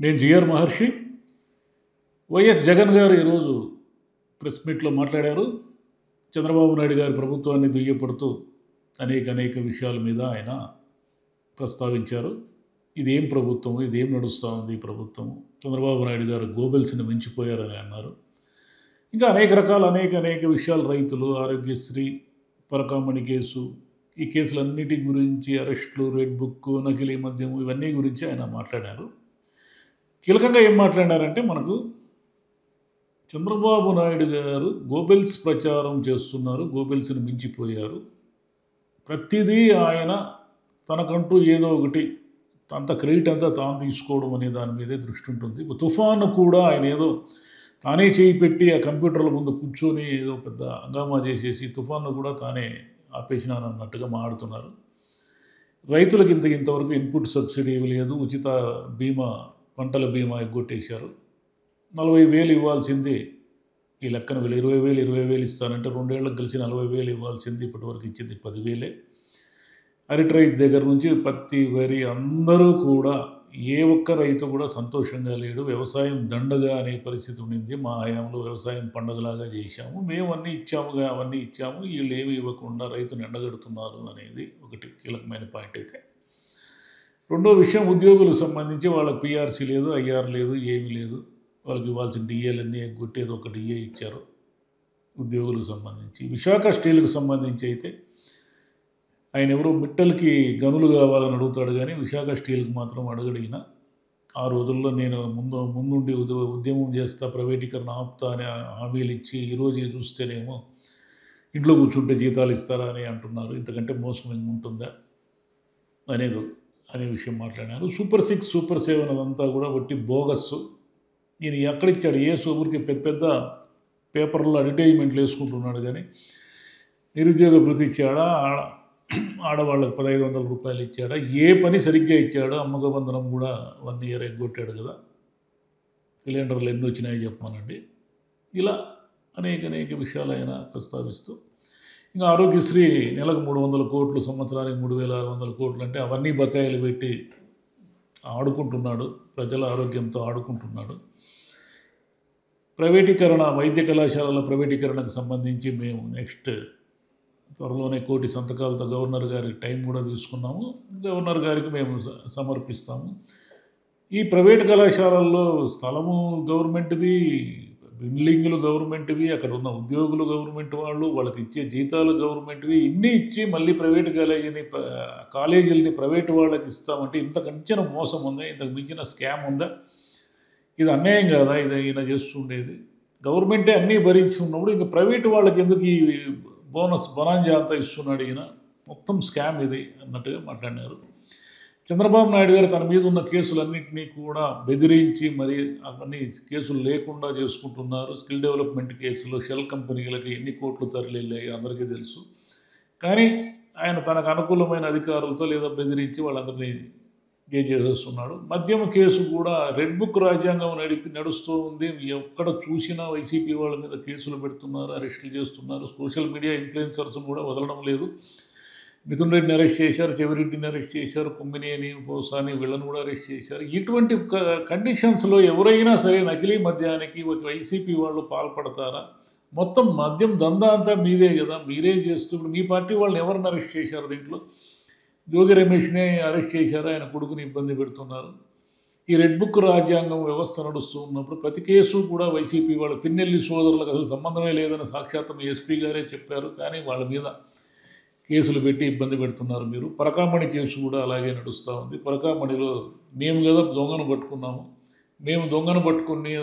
నేను జిఆర్ మహర్షి. వైఎస్ జగన్ గారు ఈరోజు ప్రెస్ మీట్లో మాట్లాడారు. చంద్రబాబు నాయుడు గారి ప్రభుత్వాన్ని దుయ్యపడుతూ అనేక విషయాల మీద ఆయన ప్రస్తావించారు. ఇదేం ప్రభుత్వం, ఇదేం నడుస్తూ ఉంది ఈ ప్రభుత్వం, చంద్రబాబు నాయుడు గారు గోబెల్స్ని మించిపోయారని అన్నారు. ఇంకా అనేక విషయాలు, రైతులు, ఆరోగ్యశ్రీ, పరకామణి కేసు, ఈ కేసులన్నిటి గురించి, అరెస్టులు, రెడ్ బుక్, నకిలీ మద్యం, ఇవన్నీ గురించి ఆయన మాట్లాడారు. కీలకంగా ఏం మాట్లాడారంటే, మనకు చంద్రబాబు నాయుడు గారు గోబెల్స్ ప్రచారం చేస్తున్నారు, గోబెల్స్ని మించిపోయారు. ప్రతిదీ ఆయన తనకంటూ ఏదో ఒకటి, అంత క్రెడిట్ అంతా తాను తీసుకోవడం అనే దాని మీదే దృష్టి ఉంటుంది. తుఫాను కూడా ఆయన ఏదో తానే చేయి పెట్టి ఆ కంప్యూటర్ల ముందు కూర్చొని ఏదో పెద్ద హంగామా చేసేసి తుఫాను కూడా తానే ఆపేసినానన్నట్టుగా మాట్లాడుతున్నారు. రైతులకు ఇంతవరకు ఇన్పుట్ సబ్సిడీ లేదు, ఉచిత బీమా, పంటల బీమా ఎగ్గొట్టేశారు. 40,000 ఇవ్వాల్సింది, ఈ లెక్కన 20,000 ఇస్తానంటే 2 ఏళ్ళకి కలిసి 40,000 ఇవ్వాల్సింది ఇప్పటివరకు ఇచ్చింది 10,000. అరటి రైతు దగ్గర నుంచి పత్తి, వరి, అందరూ కూడా ఏ ఒక్క రైతు కూడా సంతోషంగా లేడు. వ్యవసాయం దండగా అనే పరిస్థితి ఉండింది. మా హయాంలో వ్యవసాయం పండగలాగా చేశాము, మేము అవన్నీ ఇచ్చాము, వీళ్ళు ఏమి ఇవ్వకుండా రైతును ఎండగడుతున్నారు అనేది ఒకటి కీలకమైన పాయింట్. అయితే రెండో విషయం, ఉద్యోగులకు సంబంధించి వాళ్ళకి పిఆర్సీ లేదు, ఐఆర్ లేదు, ఏమీ లేదు. వాళ్ళకి ఇవ్వాల్సిన డిఏలన్నీ ఎగ్గొట్టేది ఒక డిఏ ఇచ్చారు ఉద్యోగులకు సంబంధించి. విశాఖ స్టీల్కి సంబంధించి అయితే ఆయన ఎవరో మిట్టల్కి గనులు కావాలని అడుగుతాడు, కానీ విశాఖ స్టీల్కి మాత్రం అడగడిగిన. ఆ రోజుల్లో నేను ముందుండి ఉద్యమం చేస్తా, ప్రైవేటీకరణ ఆపుతా అని హామీలు ఇచ్చి, ఈరోజు చూస్తేనేమో ఇంట్లో కూర్చుంటే జీతాలు ఇస్తారా అని అంటున్నారు. ఇంతకంటే మోసం ఏముంటుందా అనే విషయం మాట్లాడారు. సూపర్ 6, సూపర్ 7 అదంతా కూడా ఒట్టి బోగస్సు. ఈయన ఎక్కడిచ్చాడు? ఊరికి పెద్ద పేపర్లో అడ్వర్టైజ్మెంట్లు వేసుకుంటున్నాడు, కానీ నిరుద్యోగ భృతి ఇచ్చాడా, ఆడవాళ్ళకి 1,500 రూపాయలు ఇచ్చాడా, ఏ పని సరిగ్గా ఇచ్చాడో? అమ్మక బంధనం కూడా 1 ఇయర్ ఎగ్గొట్టాడు కదా. సిలిండర్లు ఎన్ని వచ్చినాయో చెప్పమానండి. ఇలా అనేక విషయాలు ఆయన ప్రస్తావిస్తూ, ఇంకా ఆరోగ్యశ్రీ నెలకు 300 కోట్లు, సంవత్సరానికి 3,600 కోట్లు అంటే అవన్నీ బకాయిలు పెట్టి ఆడుకుంటున్నాడు, ప్రజల ఆరోగ్యంతో ఆడుకుంటున్నాడు. ప్రైవేటీకరణ, వైద్య కళాశాలల ప్రైవేటీకరణకు సంబంధించి మేము నెక్స్ట్ త్వరలోనే 1,000 సంతకాలతో గవర్నర్ గారికి టైం కూడా తీసుకున్నాము. గవర్నర్ గారికి మేము సమర్పిస్తాము. ఈ ప్రైవేట్ కళాశాలల్లో స్థలము గవర్నమెంట్ది, బిల్డింగులు గవర్నమెంట్వి, అక్కడ ఉన్న ఉద్యోగులు గవర్నమెంట్ వాళ్ళకి ఇచ్చే జీతాలు గవర్నమెంట్వి, ఇన్ని ఇచ్చి మళ్ళీ ప్రైవేట్ కాలేజీలని ప్రైవేట్ వాళ్ళకి ఇస్తామంటే ఇంతకంచిన మోసం ఉందా? ఇంతకు మించిన స్కామ్ ఉందా? ఇది అన్యాయం కాదా? ఇది ఈయన చేస్తుండేది. గవర్నమెంటే అన్నీ భరించి ఉన్నప్పుడు ఇంకా ప్రైవేటు వాళ్ళకి ఎందుకు ఈ బొనాంజా అంతా ఇస్తున్నాడు ఈయన? మొత్తం స్కామ్ ఇది అన్నట్టుగా మాట్లాడినారు. చంద్రబాబు నాయుడు గారు తన మీద ఉన్న కేసులన్నింటినీ కూడా బెదిరించి మరి అవన్నీ కేసులు లేకుండా చేసుకుంటున్నారు. స్కిల్ డెవలప్మెంట్ కేసులు, షెల్ కంపెనీలకి ఎన్ని కోట్లు తరలిళ్ళాయి అందరికీ తెలుసు. కానీ ఆయన తనకు అనుకూలమైన అధికారులతో లేదా బెదిరించి వాళ్ళందరినీ చేసేస్తున్నాడు. మద్యం కేసు కూడా రెడ్ బుక్ రాజ్యాంగం నడుస్తూ ఉంది. ఎక్కడ చూసినా వైసీపీ వాళ్ళ మీద కేసులు పెడుతున్నారు, అరెస్టులు చేస్తున్నారు. సోషల్ మీడియా ఇన్ఫ్లుయెన్సర్స్ని కూడా వదలడం లేదు. మిథున్ రెడ్డిని అరెస్ట్ చేశారు, చెవిరెడ్డిని అరెస్ట్ చేశారు, కుమ్మినేని, పోసాని, వీళ్ళని కూడా అరెస్ట్ చేశారు. ఇటువంటి కండిషన్స్లో ఎవరైనా సరే నకిలీ మద్యానికి వైసీపీ వాళ్ళు పాల్పడతారా? మొత్తం మద్యం దందా అంతా మీదే కదా, మీరే చేస్తూ మీ పార్టీ వాళ్ళని ఎవరిని అరెస్ట్ చేశారు? దీంట్లో జోగి రమేష్నే అరెస్ట్ చేశారు, ఆయన కొడుకుని ఇబ్బంది పెడుతున్నారు. ఈ రెడ్ బుక్ రాజ్యాంగం వ్యవస్థ నడుస్తూ ఉన్నప్పుడు ప్రతి కేసు కూడా వైసీపీ వాళ్ళు, పిన్నెల్లి సోదరులకు అసలు సంబంధమే లేదని సాక్షాత్తం ఎస్పీ గారే చెప్పారు, కానీ వాళ్ళ మీద కేసులు పెట్టి ఇబ్బంది పెడుతున్నారు మీరు. పరకామణి కేసు కూడా అలాగే నడుస్తూ ఉంది. పరకామణిలో మేము కదా దొంగను పట్టుకున్నాము, మేము దొంగను పట్టుకుని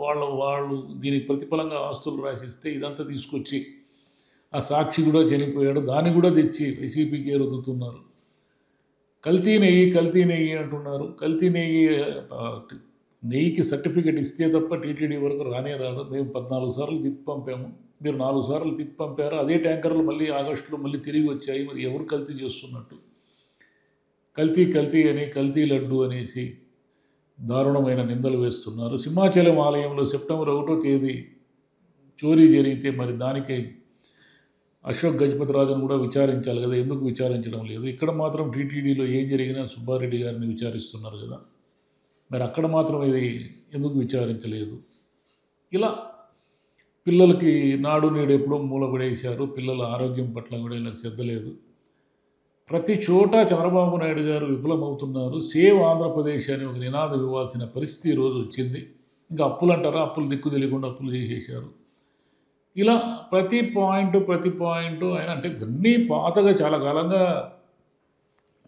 వాళ్ళు దీనికి ప్రతిఫలంగా ఆస్తులు రాసిస్తే ఇదంతా తీసుకొచ్చి ఆ సాక్షి కూడా చనిపోయాడు, దాన్ని కూడా తెచ్చి వైసీపీకి రుద్దుతున్నారు. కల్తీ నెయ్యి అంటున్నారు. కల్తీ నెయ్యికి సర్టిఫికెట్ ఇస్తే తప్ప టీటీడీ వరకు రానే రాదు. మేము 14 సార్లు తిప్పి పంపాము, మీరు 4 సార్లు తిప్పి పంపారు. అదే ట్యాంకర్లు మళ్ళీ ఆగస్టులో మళ్ళీ తిరిగి వచ్చాయి. మరి ఎవరు కల్తీ చేస్తున్నట్టు? కల్తీ అని, కల్తీ లడ్డు అనేసి దారుణమైన నిందలు వేస్తున్నారు. సింహాచలం ఆలయంలో సెప్టెంబర్ 1వ తేదీ చోరీ జరిగితే మరి దానికి అశోక్ గజపతిరాజును కూడా విచారించాలి కదా, ఎందుకు విచారించడం లేదు? ఇక్కడ మాత్రం టీటీడీలో ఏం జరిగినా సుబ్బారెడ్డి గారిని విచారిస్తున్నారు కదా. మరి అక్కడ మాత్రం ఇది ఎందుకు విచారించలేదు? ఇలా పిల్లలకి నాడు నేడు ఎప్పుడో మూలపడేశారు. పిల్లల ఆరోగ్యం పట్ల కూడా వీళ్ళకి శ్రద్ధ లేదు. ప్రతి చోట చంద్రబాబు నాయుడు గారు విఫలమవుతున్నారు. సేవ్ ఆంధ్రప్రదేశ్ అని ఒక నినాదం ఇవ్వాల్సిన పరిస్థితి ఈరోజు వచ్చింది. ఇంకా అప్పులు అంటారా, అప్పులు దిక్కు తెలియకుండా అప్పులు చేసేసారు. ఇలా ప్రతి పాయింట్ ఆయన అంటే ఇవన్నీ పాతగా చాలా కాలంగా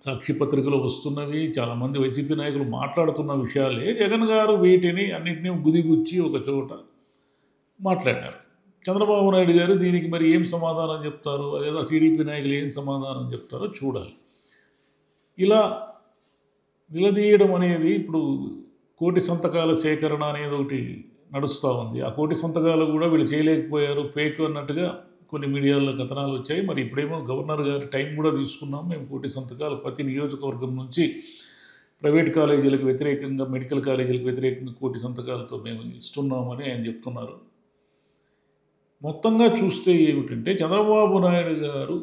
సాక్షి పత్రికలో వస్తున్నవి, చాలామంది వైసీపీ నాయకులు మాట్లాడుతున్న విషయాలే. జగన్ గారు వీటిని అన్నింటినీ గుదిగుచ్చి ఒక చోట మాట్లాడారు. చంద్రబాబు నాయుడు గారు దీనికి మరి ఏం సమాధానం చెప్తారు, అదేదో టీడీపీ నాయకులు ఏం సమాధానం చెప్తారో చూడాలి. ఇలా నిలదీయడం అనేది ఇప్పుడు కోటి సంతకాల సేకరణ అనేది ఒకటి నడుస్తూ ఉంది. ఆ కోటి సంతకాలు కూడా వీళ్ళు చేయలేకపోయారు, ఫేక్ అన్నట్టుగా కొన్ని మీడియాల్లో కథనాలు వచ్చాయి. మరి ఇప్పుడేమో గవర్నర్ గారి టైం కూడా తీసుకున్నాం, మేము కోటి సంతకాలు ప్రతి నియోజకవర్గం నుంచి ప్రైవేట్ కాలేజీలకు వ్యతిరేకంగా, మెడికల్ కాలేజీలకు వ్యతిరేకంగా కోటి సంతకాలతో మేము ఇస్తున్నామని ఆయన చెప్తున్నారు. మొత్తంగా చూస్తే ఏమిటంటే చంద్రబాబు నాయుడు గారు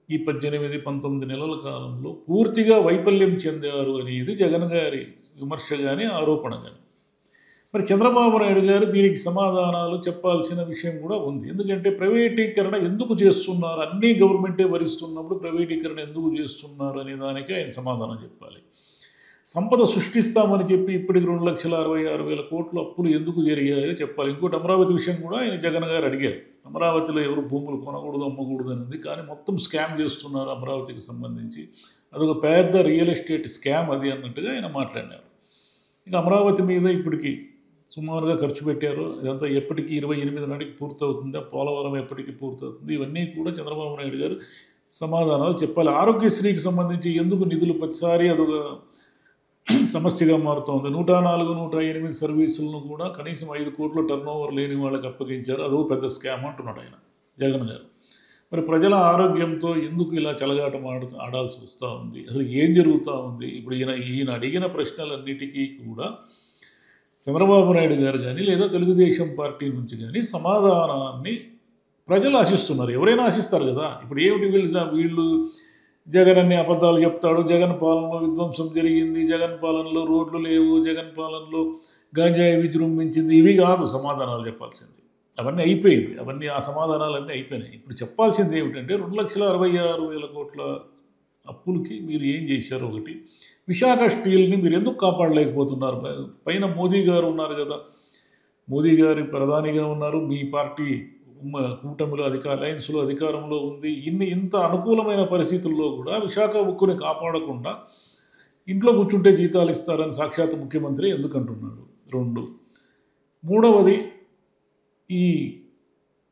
ఈ 18-19 నెలల కాలంలో పూర్తిగా వైఫల్యం చెందారు అనేది జగన్ గారి విమర్శ కానీ ఆరోపణ కానీ. మరి చంద్రబాబు నాయుడు గారు దీనికి సమాధానాలు చెప్పాల్సిన విషయం కూడా ఉంది. ఎందుకంటే ప్రైవేటీకరణ ఎందుకు చేస్తున్నారు, అన్నీ గవర్నమెంటే భరిస్తున్నప్పుడు ప్రైవేటీకరణ ఎందుకు చేస్తున్నారు అనే దానికి ఆయన సమాధానం చెప్పాలి. సంపద సృష్టిస్తామని చెప్పి ఇప్పటికి 2,66,000 కోట్ల అప్పులు ఎందుకు జరిగాయో చెప్పాలి. ఇంకోటి అమరావతి విషయం కూడా ఆయన జగన్ గారు అడిగారు. అమరావతిలో ఎవరు భూములు కొనకూడదు, అమ్మకూడదు అనేది, కానీ మొత్తం స్కామ్ చేస్తున్నారు అమరావతికి సంబంధించి, అదొక పెద్ద రియల్ ఎస్టేట్ స్కామ్ అది అన్నట్టుగా ఆయన మాట్లాడినారు. ఇక అమరావతి మీద ఇప్పటికి సుమారుగా ఖర్చు పెట్టారు. ఇదంతా ఎప్పటికీ 28 నాటికి పూర్తవుతుందా, పోలవరం ఎప్పటికీ పూర్తవుతుంది, ఇవన్నీ కూడా చంద్రబాబు నాయుడు గారు సమాధానాలు చెప్పాలి. ఆరోగ్యశ్రీకి సంబంధించి ఎందుకు నిధులు ప్రతిసారి అదొక సమస్యగా మారుతోంది. 104, 108 సర్వీసులను కూడా కనీసం 5 కోట్ల టర్నోవర్ లేని వాళ్ళకి అప్పగించారు, అదో పెద్ద స్కామ్ అంటున్నాడు ఆయన జగన్ గారు. మరి ప్రజల ఆరోగ్యంతో ఎందుకు ఇలా చెలగాటం ఆడాల్సి వస్తూ ఉంది, అసలు ఏం జరుగుతూ ఉంది? ఇప్పుడు ఈయన అడిగిన ప్రశ్నలన్నిటికీ కూడా చంద్రబాబు నాయుడు గారు కానీ లేదా తెలుగుదేశం పార్టీ నుంచి కానీ సమాధానాన్ని ప్రజలు ఆశిస్తున్నారు. ఎవరైనా ఆశిస్తారు కదా. ఇప్పుడు ఏమిటి వీళ్ళు జగన్ అన్ని అబద్ధాలు చెప్తాడు, జగన్ పాలనలో విధ్వంసం జరిగింది, జగన్ పాలనలో రోడ్లు లేవు, జగన్ పాలనలో గంజాయి విజృంభించింది, ఇవి కాదు సమాధానాలు చెప్పాల్సింది. అవన్నీ అయిపోయింది, ఆ సమాధానాలన్నీ అయిపోయినాయి. ఇప్పుడు చెప్పాల్సింది ఏమిటంటే 2,66,000 కోట్ల అప్పులకి మీరు ఏం చేశారు? ఒకటి, విశాఖ స్టీల్ని మీరు ఎందుకు కాపాడలేకపోతున్నారు? పైన మోదీ గారు ఉన్నారు కదా, మోదీ గారి ప్రధానిగా ఉన్నారు, మీ పార్టీ కూటమిలో అలయన్స్లో అధికారంలో ఉంది. ఇంత అనుకూలమైన పరిస్థితుల్లో కూడా విశాఖ ఉక్కుని కాపాడకుండా ఇంట్లో కూర్చుంటే జీతాలు ఇస్తారని సాక్షాత్ ముఖ్యమంత్రి ఎందుకు అంటున్నాడు? 2, మూడవది ఈ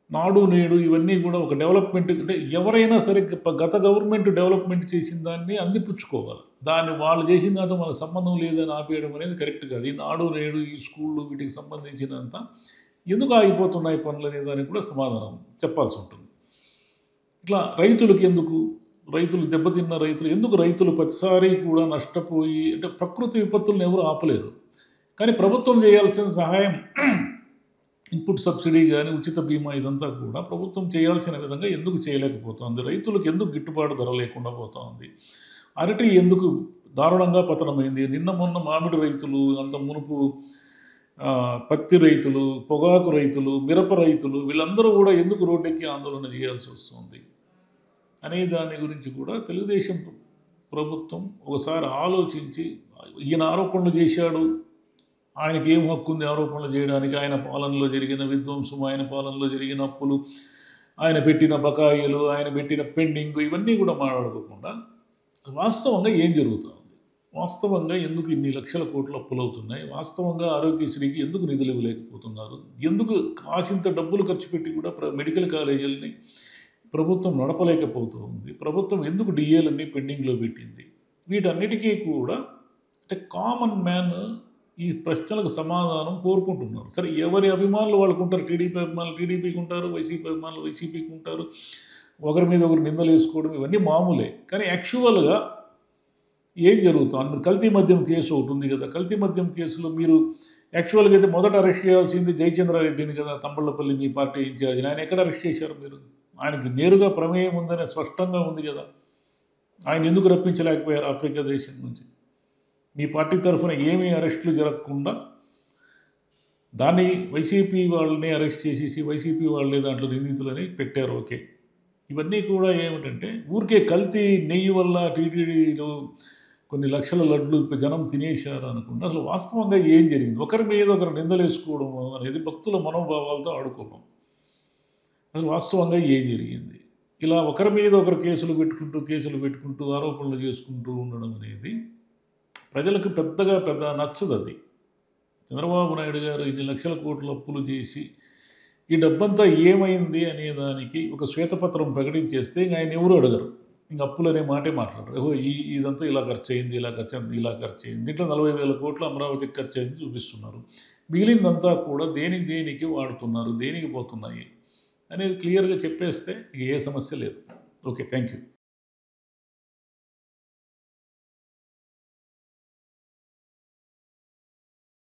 నాడు నేడు ఇవన్నీ కూడా ఒక డెవలప్మెంట్, అంటే ఎవరైనా సరే గత గవర్నమెంట్ డెవలప్మెంట్ చేసిన దాన్ని అందిపుచ్చుకోవాలి. దాన్ని వాళ్ళు చేసిన దాంతో మనకు సంబంధం లేదని ఆపేయడం అనేది కరెక్ట్ కాదు. ఈ నాడు నేడు, ఈ స్కూళ్ళు, వీటికి సంబంధించినంత ఎందుకు ఆగిపోతున్నాయి పనులు అనే దానికి కూడా సమాధానం చెప్పాల్సి ఉంటుంది. ఇట్లా రైతులకు రైతులు దెబ్బతిన్న రైతులు ప్రతిసారి కూడా నష్టపోయి, అంటే ప్రకృతి విపత్తులను ఎవరు ఆపలేరు, కానీ ప్రభుత్వం చేయాల్సిన సహాయం ఇన్పుట్ సబ్సిడీ కానీ ఉచిత బీమా ఇదంతా కూడా ప్రభుత్వం చేయాల్సిన విధంగా ఎందుకు చేయలేకపోతుంది? రైతులకు ఎందుకు గిట్టుబాటు ధర లేకుండా పోతూ ఉంది? అరటి ఎందుకు దారుణంగా పతనమైంది? నిన్న మొన్న మామిడి రైతులు, అంత మునుపు పత్తి రైతులు, పొగాకు రైతులు, మిరప రైతులు, వీళ్ళందరూ కూడా ఎందుకు రోడ్డెక్కి ఆందోళన చేయాల్సి వస్తుంది అనే దాని గురించి కూడా తెలుగుదేశం ప్రభుత్వం ఒకసారి ఆలోచించి, ఈయన ఆరోపణలు చేశాడు, ఆయనకి ఏం హక్కు ఉంది ఆరోపణలు చేయడానికి? ఆయన పాలనలో జరిగిన విధ్వంసం, ఆయన పాలనలో జరిగిన అప్పులు, ఆయన పెట్టిన బకాయిలు, ఆయన పెట్టిన పెండింగ్, ఇవన్నీ కూడా మాట్లాడుకోకుండా వాస్తవంగా ఏం జరుగుతుంది, వాస్తవంగా ఎందుకు ఇన్ని లక్షల కోట్ల అప్పులు అవుతున్నాయి, వాస్తవంగా ఆరోగ్యశ్రీకి ఎందుకు నిధులు ఇవ్వలేకపోతున్నారు, ఎందుకు కాసింత డబ్బులు ఖర్చు పెట్టి కూడా మెడికల్ కాలేజీలని ప్రభుత్వం నడపలేకపోతుంది, ప్రభుత్వం ఎందుకు డిఏలన్నీ పెండింగ్లో పెట్టింది, వీటన్నిటికీ కూడా అంటే కామన్ మ్యాన్ ఈ ప్రశ్నలకు సమాధానం కోరుకుంటున్నారు. సరే, ఎవరి అభిమానులు వాళ్ళకు ఉంటారు. టీడీపీ అభిమానులు టీడీపీకి ఉంటారు, వైసీపీ అభిమానులు వైసీపీకి ఉంటారు, ఒకరి మీద ఒకరు నిందలు వేసుకోవడం ఇవన్నీ మామూలే. కానీ యాక్చువల్గా ఏం జరుగుతుంది? కల్తీ మద్యం కేసు ఒకటి ఉంది కదా, కల్తీ మద్యం కేసులో మీరు యాక్చువల్గా అయితే మొదట అరెస్ట్ చేయాల్సింది జయచంద్రారెడ్డిని కదా, తంబళ్ళపల్లి మీ పార్టీ ఇన్ఛార్జిని. ఆయన ఎక్కడ అరెస్ట్ చేశారు మీరు? ఆయనకి నేరుగా ప్రమేయం ఉందనే స్పష్టంగా ఉంది కదా, ఆయన ఎందుకు రప్పించలేకపోయారు ఆఫ్రికా దేశం నుంచి? మీ పార్టీ తరఫున ఏమీ అరెస్టులు జరగకుండా దాన్ని వైసీపీ వాళ్ళని అరెస్ట్ చేసేసి వైసీపీ వాళ్ళే దాంట్లో నిందితులని పెట్టారు. ఓకే, ఇవన్నీ కూడా ఏమిటంటే ఊరికే కల్తీ నెయ్యి వల్ల టీటీడీలో కొన్ని లక్షల లడ్లు జనం తినేశారు అనుకుంటే అసలు వాస్తవంగా ఏం జరిగింది? ఒకరి మీద ఒకరు నిందలేసుకోవడం అనేది భక్తుల మనోభావాలతో ఆడుకోవడం. అసలు వాస్తవంగా ఏం జరిగింది? ఇలా ఒకరి మీద ఒకరు కేసులు పెట్టుకుంటూ ఆరోపణలు చేసుకుంటూ ఉండడం అనేది ప్రజలకు పెద్ద నచ్చదు. అది చంద్రబాబు నాయుడు గారు ఇన్ని లక్షల కోట్ల అప్పులు చేసి ఈ డబ్బంతా ఏమైంది అనే దానికి ఒక శ్వేతపత్రం ప్రకటించేస్తే ఇంక ఆయన ఎవరు అడగరు. ఇంక అప్పులు అనే మాటే మాట్లాడరు. ఇదంతా ఇలా ఖర్చు అయింది, ఇలా ఖర్చు అయింది, ఇలా ఖర్చు అయింది, దీంట్లో 40,000 కోట్లు అమరావతికి ఖర్చు అయింది చూపిస్తున్నారు. మిగిలిందంతా కూడా దేనికి వాడుతున్నారు, దేనికి పోతున్నాయి అనేది క్లియర్గా చెప్పేస్తే ఏ సమస్య లేదు. Okay, thank you.